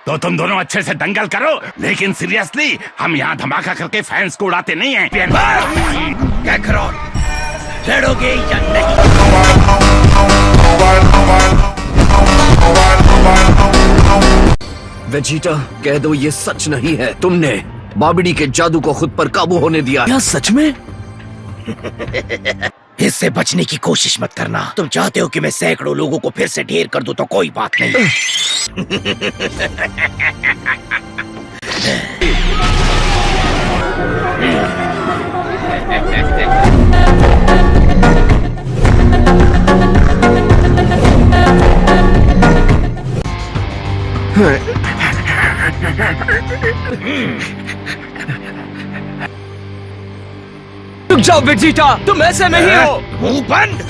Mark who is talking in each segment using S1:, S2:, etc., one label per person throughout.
S1: तो तुम दोनों अच्छे से दंगल करो, लेकिन सीरियसली हम यहाँ धमाका करके फैंस को उड़ाते नहीं हैं।
S2: कैकरॉन, लड़ोगे या नहीं?
S3: वेजिटा, कह दो ये सच नहीं है। तुमने बाबिडी के जादू को खुद पर काबू होने दिया।
S2: क्या सच में? इससे बचने की कोशिश मत करना। तुम चाहते हो कि मैं सैकड़ों लोगों को फिर से ढेर कर दूं तो कोई बात नहीं।
S3: रुक जाओ वेजिटा, तुम ऐसे नहीं हो।
S2: मुंह बंद,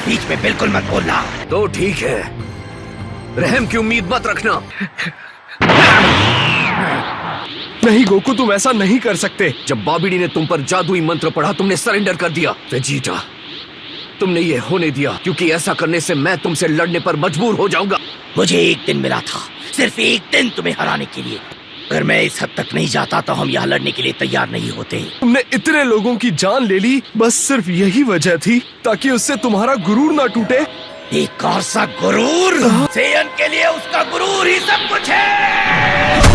S2: बीच में बिल्कुल मत बोलना।
S3: तो ठीक है, रहम की उम्मीद मत रखना।
S4: नहीं गोकू, तुम ऐसा नहीं कर सकते।
S3: जब बाबिडी ने तुम पर जादुई मंत्र पढ़ा, तुमने सरेंडर कर दिया। वेजिटा, तुमने ये होने दिया क्योंकि ऐसा करने से मैं तुमसे लड़ने पर मजबूर हो जाऊंगा।
S2: मुझे एक दिन मिला था, सिर्फ एक दिन तुम्हें हराने के लिए। अगर मैं इस हद तक नहीं जाता तो हम यहाँ लड़ने के लिए तैयार नहीं होते।
S4: तुमने इतने लोगों की जान ले ली, बस सिर्फ यही वजह थी ताकि उससे तुम्हारा गुरूर ना टूटे।
S2: एक कौन सा गुरूर? सेयन के लिए उसका गुरूर ही सब कुछ है।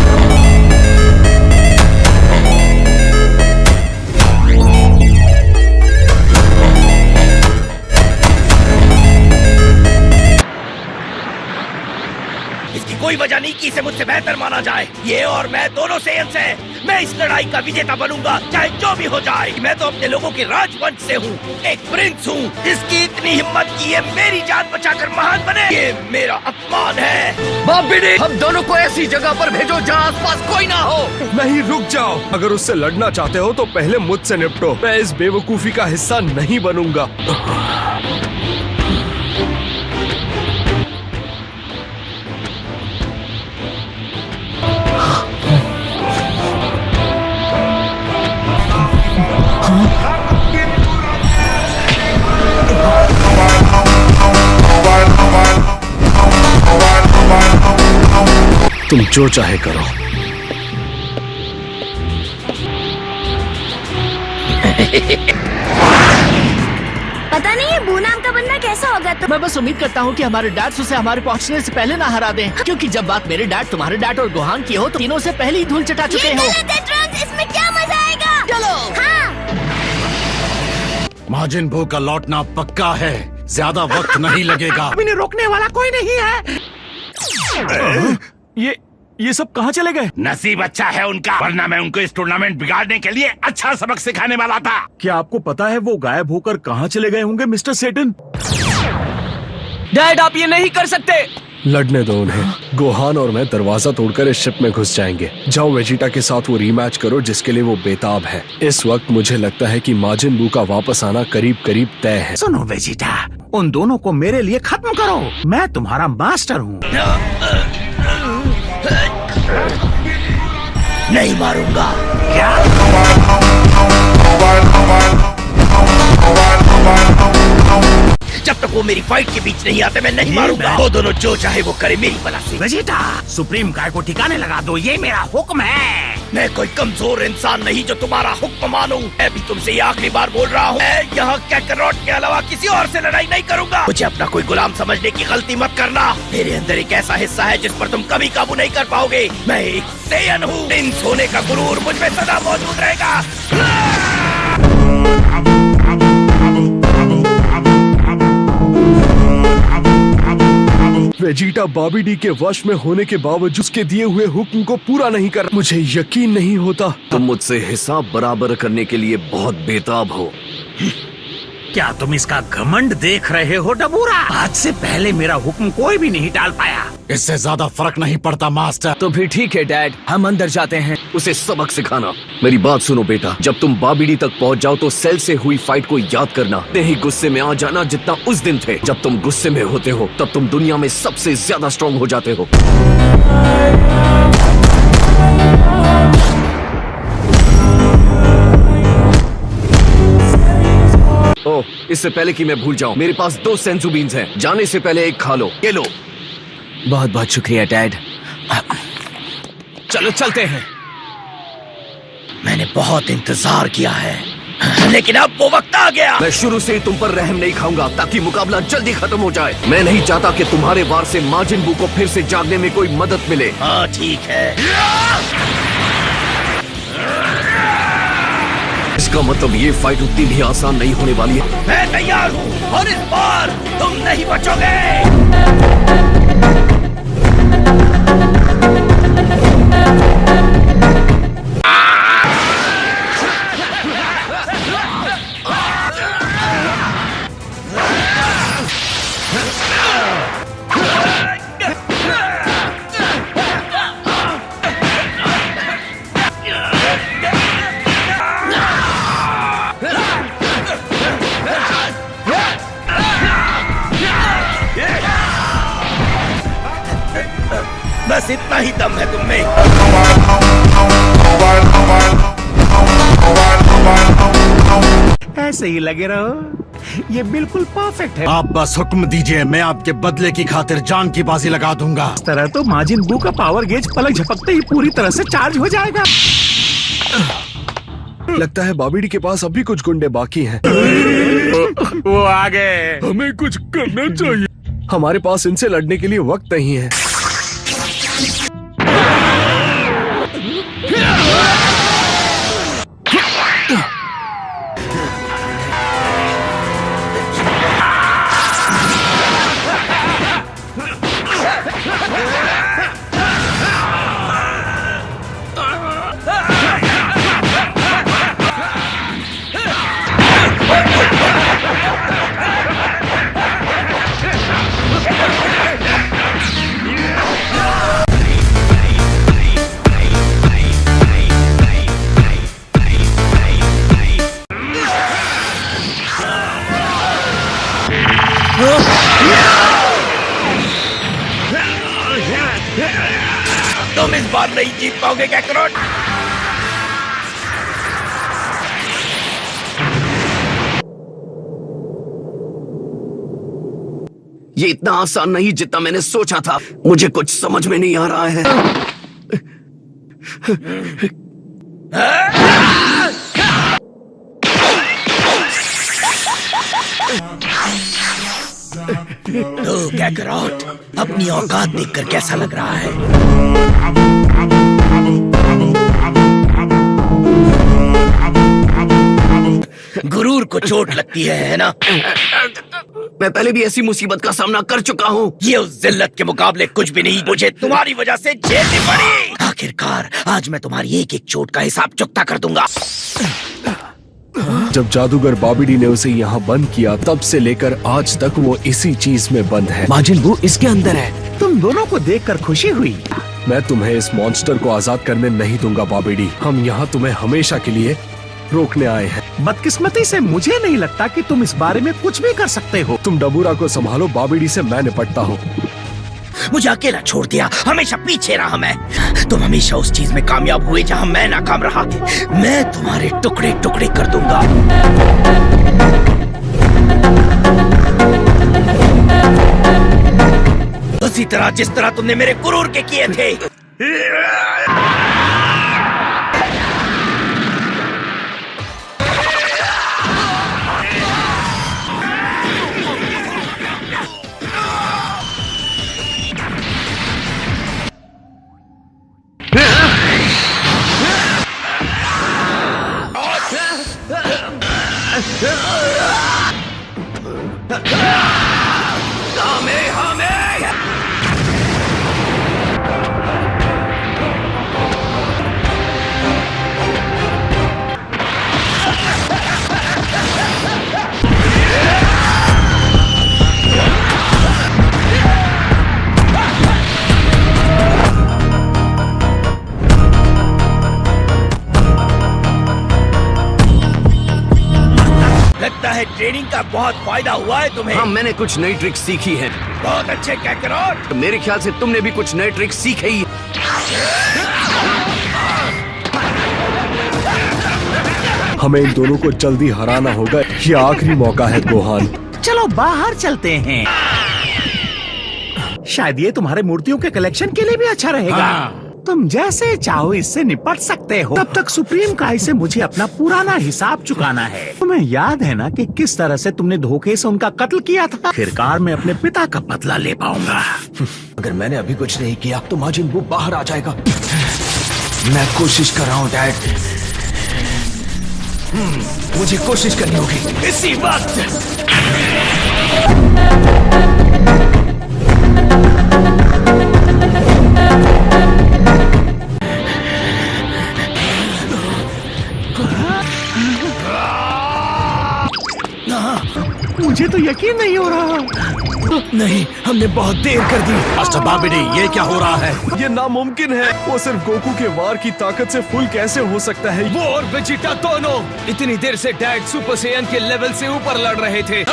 S2: इसकी कोई वजह नहीं कि इसे मुझसे बेहतर माना जाए। ये और मैं दोनों सेयन से। मैं इस लड़ाई का विजेता बनूंगा, चाहे जो भी हो जाए। मैं तो अपने लोगों के राजवंश से हूँ, एक प्रिंस हूँ। इसकी इतनी हिम्मत की ये मेरी जान बचाकर महान बने, ये मेरा अपमान है।
S3: बाबिडी, हम दोनों को ऐसी जगह पर भेजो जहाँ आसपास कोई ना हो।
S4: नहीं, रुक जाओ। अगर उससे लड़ना चाहते हो तो पहले मुझसे निपटो। मैं इस बेवकूफी का हिस्सा नहीं बनूंगा। तुम जो चाहे करो।
S5: पता नहीं ये बू नाम का बंदा कैसा होगा। तो
S6: मैं बस उम्मीद करता हूँ कि हमारे डैड उसे हमारे पहुँचने से पहले ना हरा दें, क्योंकि जब बात मेरे डैड, तुम्हारे डैड और गोहान की हो तो तीनों से पहले ही धूल चटा चुके हो।
S5: इसमें क्या मजा आएगा?
S6: चलो।
S5: हाँ।
S1: माजिन बू का लौटना पक्का है, ज्यादा वक्त नहीं लगेगा।
S2: इन्हें रोकने वाला कोई नहीं है।
S4: ये सब कहाँ चले गए?
S1: नसीब अच्छा है उनका, वरना मैं उनको इस टूर्नामेंट बिगाड़ने के लिए अच्छा सबक सिखाने वाला था।
S4: क्या आपको पता है वो गायब होकर कहाँ चले गए होंगे मिस्टर सेटन?
S6: डैड, आप ये नहीं कर सकते।
S4: लड़ने दो उन्हें। गोहान और मैं दरवाजा तोड़कर इस शिप में घुस जाएंगे। जाओ वेजिटा के साथ वो रीमैच करो जिसके लिए वो बेताब है। इस वक्त मुझे लगता है कि माजिन बू का वापस आना करीब करीब तय है।
S2: सुनो वेजिटा, उन दोनों को मेरे लिए खत्म करो। मैं तुम्हारा मास्टर हूँ। नहीं मारूंगा। क्या? जब तक वो मेरी फाइट के बीच नहीं आते मैं नहीं मारूंगा। वो दोनों जो चाहे वो करे, मेरी बला से। वेजिटा, सुप्रीम काय को ठिकाने लगा दो, ये मेरा हुक्म है। मैं कोई कमजोर इंसान नहीं जो तुम्हारा हुक्म मानूं। मैं भी तुमसे ये आखिरी बार बोल रहा हूँ, मैं यहाँ कैकरॉट के अलावा किसी और से लड़ाई नहीं करूंगा। मुझे अपना कोई गुलाम समझने की गलती मत करना। मेरे अंदर एक ऐसा हिस्सा है जिस पर तुम कभी काबू नहीं कर पाओगे। मैं एक सेयन हूँ। प्रिंस होने का गुरूर मुझ में सदा मौजूद रहेगा।
S4: वेजिटा बाबिडी के वश में होने के बावजूद उसके दिए हुए हुक्म को पूरा नहीं कर, मुझे यकीन नहीं होता।
S3: तुम मुझसे हिसाब बराबर करने के लिए बहुत बेताब हो।
S2: क्या तुम इसका घमंड देख रहे हो डबूरा? आज से पहले मेरा हुक्म कोई भी नहीं टाल पाया।
S1: इससे ज्यादा फर्क नहीं पड़ता मास्टर।
S6: तो फिर ठीक है डैड, हम अंदर जाते हैं।
S3: उसे सबक सिखाना। मेरी बात सुनो बेटा, जब तुम बाबिडी तक पहुंच जाओ तो सेल से हुई फाइट को याद करना। इतने ही गुस्से में आ जाना जितना उस दिन थे। जब तुम गुस्से में होते हो तब तुम दुनिया में सबसे ज्यादा स्ट्रॉन्ग हो जाते हो। रुको, इससे पहले कि मैं भूल जाऊं, मेरे पास 2 सेंसू बीन्स हैं। जाने से पहले एक खा लो। ये लो।
S2: बहुत बहुत शुक्रिया डैड।
S3: चलो चलते हैं।
S2: मैंने बहुत इंतजार किया है, लेकिन अब वो वक्त आ गया।
S3: मैं शुरू से ही तुम पर रहम नहीं खाऊंगा ताकि मुकाबला जल्दी खत्म हो जाए। मैं नहीं चाहता कि तुम्हारे वार से माजिन बू को फिर से जागने में कोई मदद मिले।
S2: हाँ ठीक है।
S3: इसका मतलब ये फाइट उतनी भी आसान नहीं होने वाली है।
S2: मैं तैयार हूँ और इस बार तुम नहीं बचोगे। बस इतना ही दम है तुम में।
S7: ऐसे ही लगे रहो, ये बिल्कुल परफेक्ट है।
S1: आप बस हुक्म दीजिए, मैं आपके बदले की खातिर जान की बाजी लगा दूंगा।
S7: इस तरह तो माजिन बू का पावर गेज पलक झपकते ही पूरी तरह से चार्ज हो जाएगा।
S4: लगता है बाबिडी के पास अभी कुछ गुंडे बाकी हैं।
S1: वो आ गए।
S4: हमें कुछ करना चाहिए। हमारे पास इनसे लड़ने के लिए वक्त नहीं है।
S2: तुम इस बार नहीं जीत पाओगे कैकरोट।
S3: ये इतना आसान नहीं जितना मैंने सोचा था। मुझे कुछ समझ में नहीं आ रहा है।
S2: तो कैकरोट, अपनी औकात देखकर कैसा लग रहा है? गुरूर को चोट लगती है ना?
S3: मैं पहले भी ऐसी मुसीबत का सामना कर चुका हूँ।
S2: ये उस जिल्लत के मुकाबले कुछ भी नहीं। मुझे तुम्हारी वजह से झेलनी पड़ी। आखिरकार आज मैं तुम्हारी एक एक चोट का हिसाब चुकता कर दूंगा।
S4: जब जादूगर बाबिडी ने उसे यहाँ बंद किया, तब से लेकर आज तक वो इसी चीज में बंद है।
S3: माजिन बू इसके अंदर है।
S7: तुम दोनों को देखकर खुशी हुई।
S4: मैं तुम्हें इस मॉन्स्टर को आजाद करने नहीं दूंगा बाबिडी। हम यहाँ तुम्हें हमेशा के लिए रोकने आए हैं।
S7: बदकिस्मती से मुझे नहीं लगता कि तुम इस बारे में कुछ भी कर सकते हो।
S4: तुम डबूरा को संभालो, बाबिडी से मैं निपटता हूँ।
S2: मुझे अकेला छोड़ दिया, हमेशा पीछे रहा मैं। तुम हमेशा उस चीज में कामयाब हुए जहां मैं नाकाम रहा। मैं तुम्हारे टुकड़े टुकड़े कर दूंगा। उसी तरह जिस तरह तुमने मेरे गुरूर के किए थे। लगता है ट्रेनिंग का बहुत फायदा हुआ है तुम्हें।
S3: हाँ, मैंने कुछ नई ट्रिक्स सीखी हैं।
S2: बहुत अच्छे कैकरोट।
S3: मेरे ख्याल से तुमने भी कुछ नए ट्रिक्स सीखे ही।
S4: हमें इन दोनों को जल्दी हराना होगा। ये आखिरी मौका है गोहान।
S7: चलो बाहर चलते हैं। शायद ये तुम्हारे मूर्तियों के कलेक्शन के लिए भी अच्छा रहेगा। तुम जैसे चाहो इससे निपट सकते हो। तब तक सुप्रीम काय से मुझे अपना पुराना हिसाब चुकाना है। तुम्हें याद है ना कि किस तरह से तुमने धोखे से उनका कत्ल किया था? आखिरकार मैं अपने पिता का बदला ले पाऊंगा।
S3: अगर मैंने अभी कुछ नहीं किया तो माजिन बू बाहर आ जाएगा। मैं कोशिश कर रहा हूँ डैड। मुझे कोशिश करनी होगी इसी वक्त।
S7: मुझे तो यकीन नहीं हो रहा।
S2: नहीं, हमने बहुत देर कर दी।
S1: मास्टर बाबिडी, ये क्या हो रहा है?
S4: ये नामुमकिन है। वो सिर्फ गोकू के वार की ताकत से फुल कैसे हो सकता है?
S3: वो और वेजिटा दोनों इतनी देर से डैड सुपर सैयन के लेवल से ऊपर लड़ रहे थे।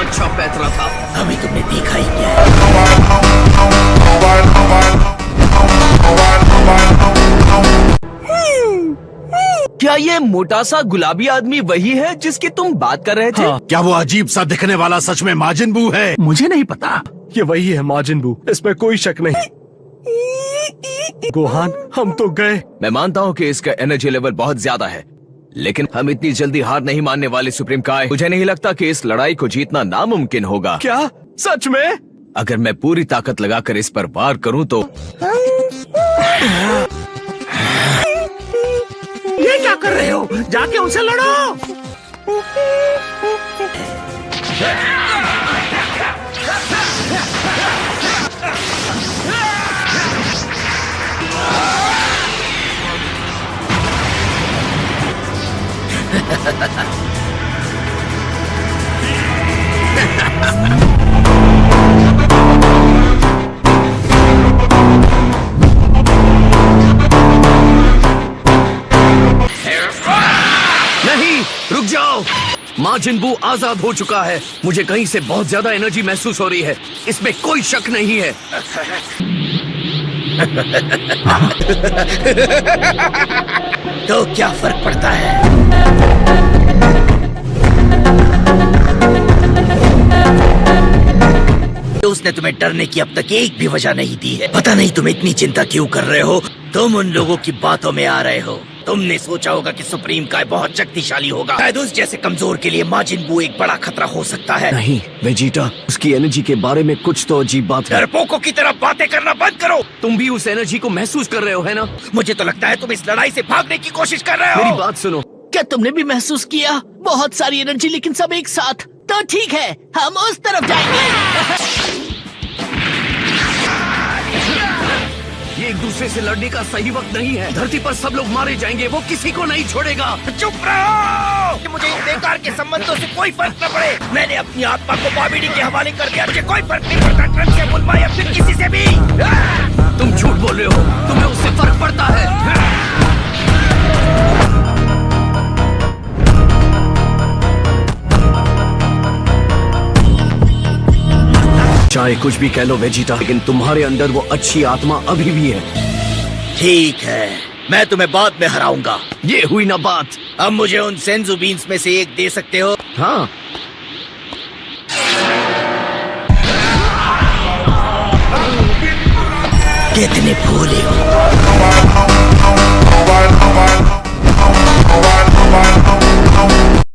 S3: अच्छा पैतरा था।
S2: अभी तुमने देखा ही क्या?
S3: क्या ये मोटा सा गुलाबी आदमी वही है जिसकी तुम बात कर रहे थे?
S1: क्या वो अजीब सा दिखने वाला सच में माजिन बू है?
S7: मुझे नहीं पता।
S4: ये वही है माजिन बू, इसमें कोई शक नहीं। गोहान, हम तो गए।
S3: मैं मानता हूँ कि इसका एनर्जी लेवल बहुत ज्यादा है, लेकिन हम इतनी जल्दी हार नहीं मानने वाले सुप्रीम काय। मुझे नहीं लगता कि इस लड़ाई को जीतना नामुमकिन होगा।
S4: क्या सच में?
S3: अगर मैं पूरी ताकत लगाकर इस पर वार करूं तो
S7: ये क्या कर रहे हो? जाके उनसे लड़ो।
S3: नहीं, रुक जाओ। माजिन बू आजाद हो चुका है। मुझे कहीं से बहुत ज्यादा एनर्जी महसूस हो रही है, इसमें कोई शक नहीं है।
S2: तो क्या फर्क पड़ता है? उसने तुम्हें डरने की अब तक एक भी वजह नहीं दी है। पता नहीं तुम इतनी चिंता क्यों कर रहे हो। तुम उन लोगों की बातों में आ रहे हो। तुमने सोचा होगा कि सुप्रीम काय बहुत शक्तिशाली होगा। शायद उस जैसे कमजोर के लिए माजिन बू एक बड़ा खतरा हो सकता है।
S3: नहीं वेजिटा, उसकी एनर्जी के बारे में कुछ तो अजीब बात है।
S2: डरपोकों की तरह बातें करना बंद करो।
S3: तुम भी उस एनर्जी को महसूस कर रहे हो, है ना?
S2: मुझे तो लगता है तुम इस लड़ाई से भागने की कोशिश कर रहे हो।
S3: मेरी बात सुनो।
S6: क्या तुमने भी महसूस किया? बहुत सारी एनर्जी, लेकिन सब एक साथ। तो ठीक है, हम उस तरफ जाएंगे।
S3: ये एक दूसरे से लड़ने का सही वक्त नहीं है। धरती पर सब लोग मारे जाएंगे, वो किसी को नहीं छोड़ेगा।
S2: चुप रहो। मुझे इन बेकार के संबंधों से कोई फर्क न पड़े। मैंने अपनी आत्मा को बाबिडी के हवाले कर दिया। मुझे कोई फर्क नहीं पड़ता ट्रक से, बुलमा या फिर किसी से भी।
S3: तुम झूठ बोल रहे हो, तुम्हें उससे फर्क पड़ता है। चाहे कुछ भी कह लो वेजिटा, लेकिन तुम्हारे अंदर वो अच्छी आत्मा अभी भी है।
S2: ठीक है, मैं तुम्हें बाद में हराऊंगा।
S3: ये हुई ना बात।
S2: अब मुझे उन सेंजू बीन्स में से एक दे सकते हो?
S3: हाँ,
S2: कितने भोले हो।